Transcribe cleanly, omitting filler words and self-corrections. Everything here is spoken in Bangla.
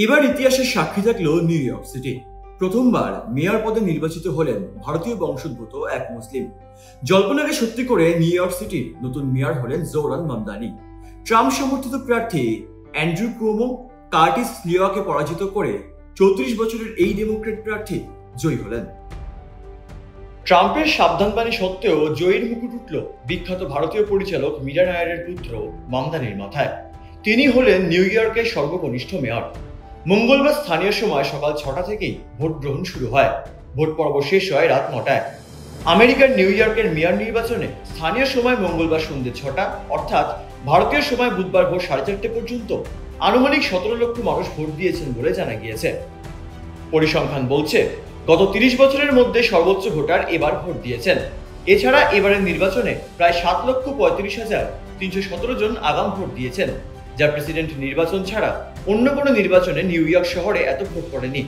এবার ইতিহাসের সাক্ষী থাকলো নিউ ইয়র্ক সিটি। প্রথমবার মেয়র পদে নির্বাচিত হলেন ভারতীয় বংশোদ্ভূত এক মুসলিম। জল্পনাকে সত্যি করে নিউ ইয়র্ক সিটির নতুন মেয়র হলেন জোরান মামদানি। ট্রাম্প সমর্থিত প্রার্থী অ্যান্ড্রু কুওমো কার্টিস লিওয়াকে পরাজিত করে 34 বছরের এই ডেমোক্রেট প্রার্থী জয়ী হলেন। ট্রাম্পের সাবধানবাণী সত্ত্বেও জয়ীর মুকুট উঠল বিখ্যাত ভারতীয় পরিচালক মীরা নায়ারের পুত্র মামদানির মাথায়। তিনি হলেন নিউ ইয়র্কের সর্বকনিষ্ঠ মেয়র। মঙ্গলবার স্থানীয় সময় সকাল 6টা থেকেই ভোট গ্রহণ শুরু হয়। ভোট পর্ব শেষ হয় রাত 9টায়। আমেরিকার নিউ ইয়র্কের মেয়র নির্বাচনে স্থানীয় সময় মঙ্গলবার সন্ধ্যে 6টা অর্থাৎ ভারতীয় সময় বুধবার ভোর 4:30 পর্যন্ত আনুমানিক 17 লক্ষ মানুষ ভোট দিয়েছেন বলে জানা গিয়েছে। পরিসংখ্যান বলছে গত 30 বছরের মধ্যে সর্বোচ্চ ভোটার এবার ভোট দিয়েছেন। এছাড়া এবারের নির্বাচনে প্রায় 7,35,317 জন আগাম ভোট দিয়েছেন, যা প্রেসিডেন্ট নির্বাচন ছাড়া অন্য কোনো নির্বাচনে নিউ ইয়র্ক শহরে এত ভোট পড়েনি।